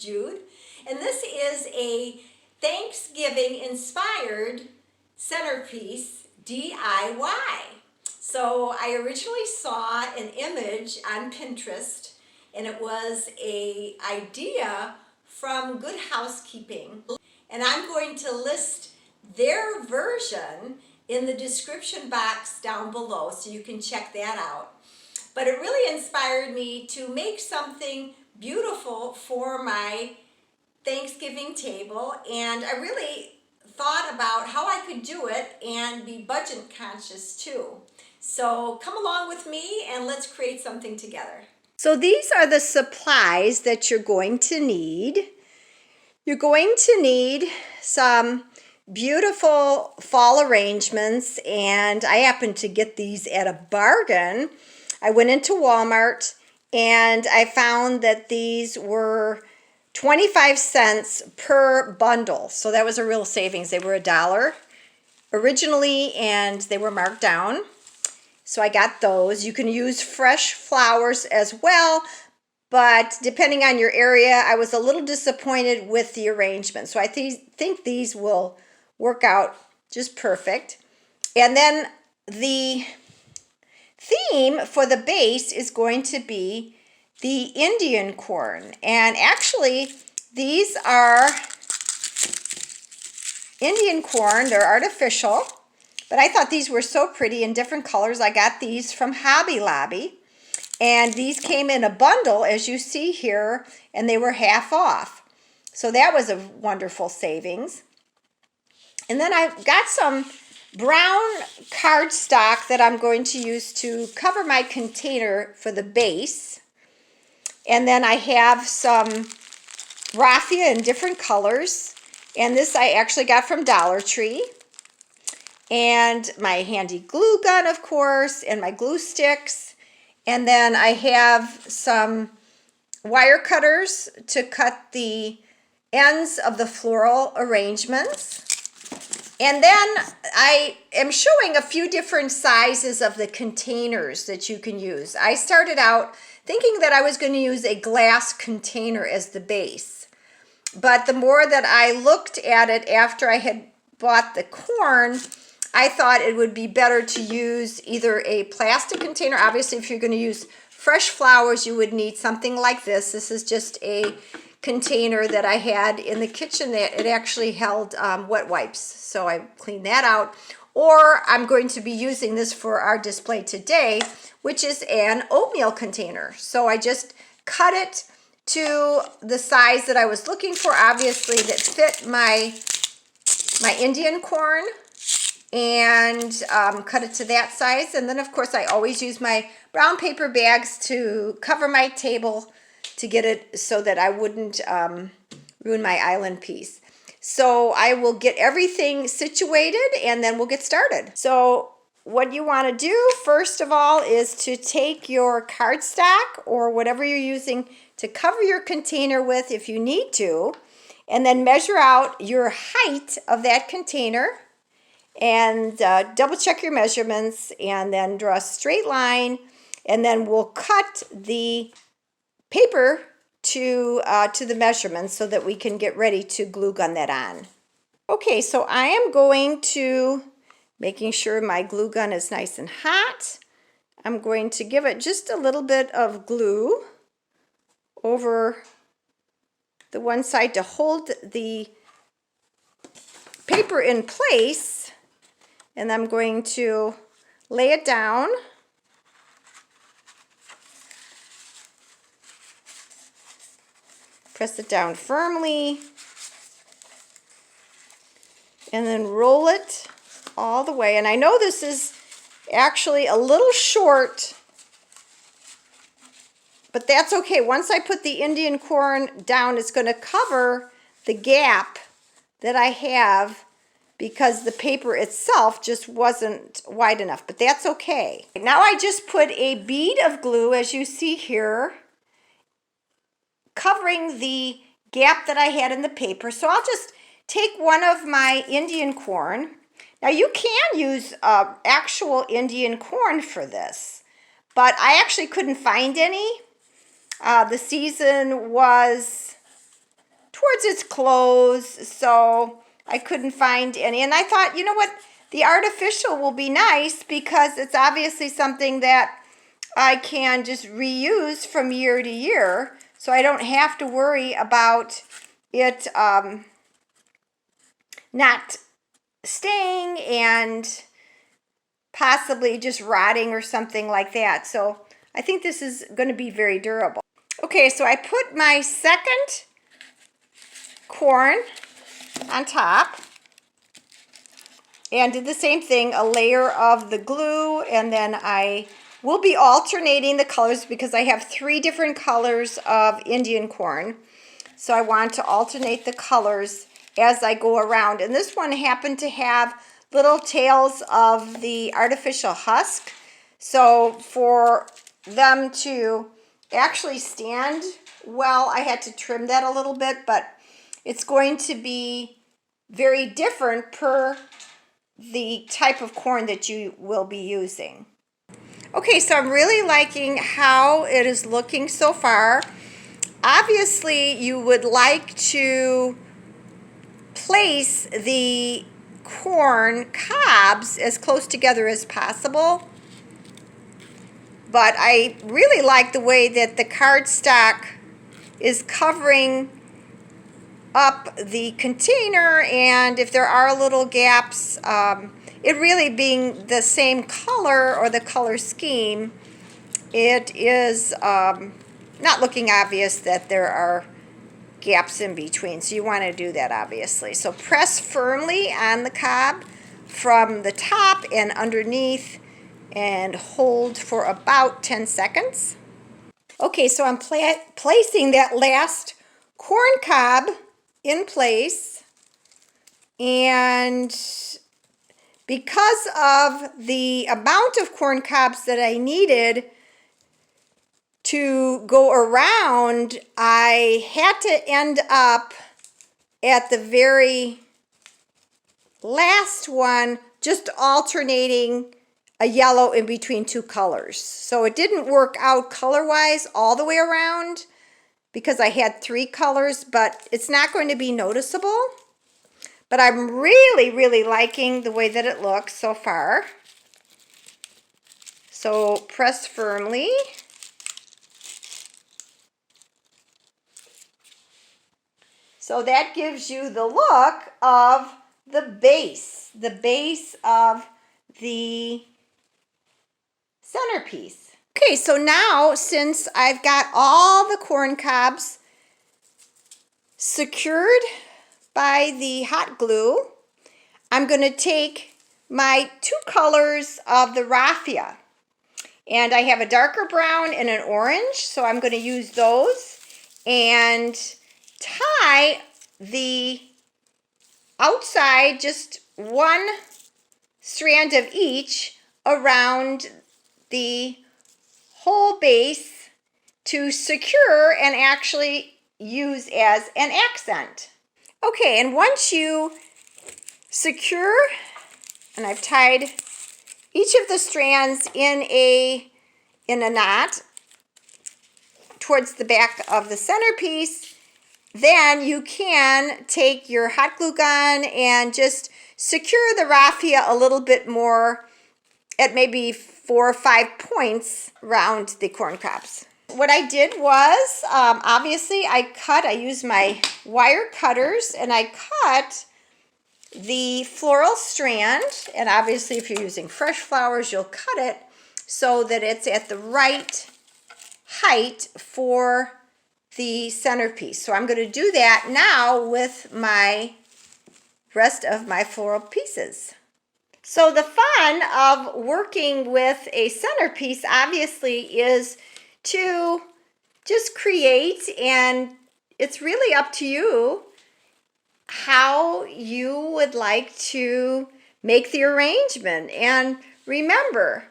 Jude, and this is a Thanksgiving inspired centerpiece DIY. So I originally saw an image on Pinterest, and it was an idea from Good Housekeeping, and I'm going to list their version in the description box down below so you can check that out. But it really inspired me to make something beautiful for my Thanksgiving table, and I really thought about how I could do it and be budget conscious too. So come along with me and let's create something together. So these are the supplies that you're going to need. You're going to need some beautiful fall arrangements, and I happened to get these at a bargain. I went into Walmart and I found that these were 25 cents per bundle. So that was a real savings. They were $1 originally and they were marked down. So I got those. You can use fresh flowers as well, but depending on your area, I was a little disappointed with the arrangement. So I think these will work out just perfect. And then the theme for the base is going to be the Indian corn. And actually, these are Indian corn. They're artificial, but I thought these were so pretty in different colors. I got these from Hobby Lobby, and these came in a bundle, as you see here, and they were half off. So that was a wonderful savings. And then I've got some brown cardstock that I'm going to use to cover my container for the base. And then I have some raffia in different colors. And this I actually got from Dollar Tree. And my handy glue gun, of course, and my glue sticks. And then I have some wire cutters to cut the ends of the floral arrangements. And then I am showing a few different sizes of the containers that you can use. I started out thinking that I was going to use a glass container as the base. But the more that I looked at it after I had bought the corn, I thought it would be better to use either a plastic container. Obviously, if you're going to use fresh flowers, you would need something like this. This is just a container that I had in the kitchen that it actually held wet wipes. So I cleaned that out. Or I'm going to be using this for our display today, which is an oatmeal container. So I just cut it to the size that I was looking for, obviously, that fit my Indian corn, and cut it to that size. And then, of course, I always use my brown paper bags to cover my table to get it so that I wouldn't ruin my island piece. So I will get everything situated and then we'll get started. So what you want to do first of all is to take your cardstock or whatever you're using to cover your container with if you need to, and then measure out your height of that container and double check your measurements, and then draw a straight line, and then we'll cut the paper to the measurements so that we can get ready to glue gun that on. Okay, so I am going to, making sure my glue gun is nice and hot, I'm going to give it just a little bit of glue over the one side to hold the paper in place, and I'm going to lay it down. Press it down firmly, and then roll it all the way. And I know this is actually a little short, but that's okay. Once I put the Indian corn down, it's going to cover the gap that I have because the paper itself just wasn't wide enough, but that's okay. Now I just put a bead of glue, as you see here, covering the gap that I had in the paper. So I'll just take one of my Indian corn. Now you can use actual Indian corn for this, but I actually couldn't find any. The season was towards its clothes, so I couldn't find any. And I thought, you know what, the artificial will be nice because it's obviously something that I can just reuse from year to year, so I don't have to worry about it not staying and possibly just rotting or something like that. So I think this is going to be very durable. Okay, so I put my second corn on top and did the same thing, a layer of the glue, and then I will be alternating the colors because I have 3 different colors of Indian corn. So I want to alternate the colors as I go around. And this one happened to have little tails of the artificial husk. So for them to actually stand well, I had to trim that a little bit, but it's going to be very different per the type of corn that you will be using. Okay, so I'm really liking how it is looking so far. Obviously, you would like to place the corn cobs as close together as possible, but I really like the way that the cardstock is covering up the container, and if there are little gaps, it really being the same color or the color scheme, it is not looking obvious that there are gaps in between. So you want to do that obviously. So press firmly on the cob from the top and underneath and hold for about 10 seconds. Okay, so I'm placing that last corn cob in place, and because of the amount of corn cobs that I needed to go around, I had to end up at the very last one just alternating a yellow in between 2 colors. So it didn't work out color-wise all the way around because I had 3 colors, but it's not going to be noticeable. But I'm really, really liking the way that it looks so far. So press firmly. So that gives you the look of the base of the centerpiece. Okay, so now since I've got all the corn cobs secured by the hot glue, I'm going to take my 2 colors of the raffia. And I have a darker brown and an orange, so I'm going to use those and tie the outside, just 1 strand of each, around the whole base to secure and actually use as an accent. Okay, and once you secure, and I've tied each of the strands in a knot towards the back of the centerpiece, then you can take your hot glue gun and just secure the raffia a little bit more at maybe 4 or 5 points around the corn cobs. What I did was, obviously I used my wire cutters and I cut the floral strand, and obviously if you're using fresh flowers, you'll cut it so that it's at the right height for the centerpiece. So I'm going to do that now with my rest of my floral pieces. So the fun of working with a centerpiece obviously is to just create, and it's really up to you how you would like to make the arrangement. And remember,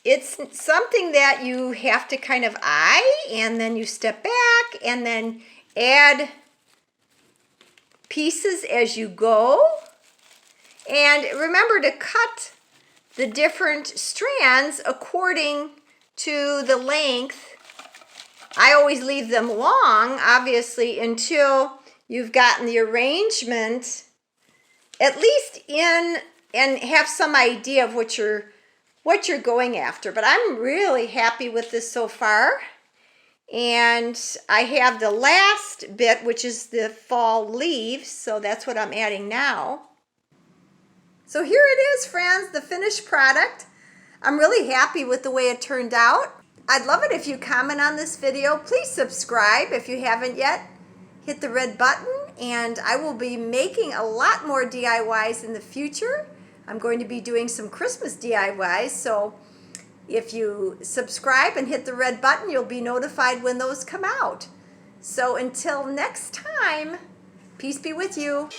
it's something that you have to kind of eye, and then you step back and then add pieces as you go. And remember to cut the different strands according to the length. I always leave them long, obviously, until you've gotten the arrangement at least in and have some idea of what you're going after. But I'm really happy with this so far. And I have the last bit, which is the fall leaves, so that's what I'm adding now. So here it is, friends, the finished product. I'm really happy with the way it turned out. I'd love it if you comment on this video. Please subscribe if you haven't yet. Hit the red button, and I will be making a lot more DIYs in the future. I'm going to be doing some Christmas DIYs, so if you subscribe and hit the red button, you'll be notified when those come out. So until next time, peace be with you.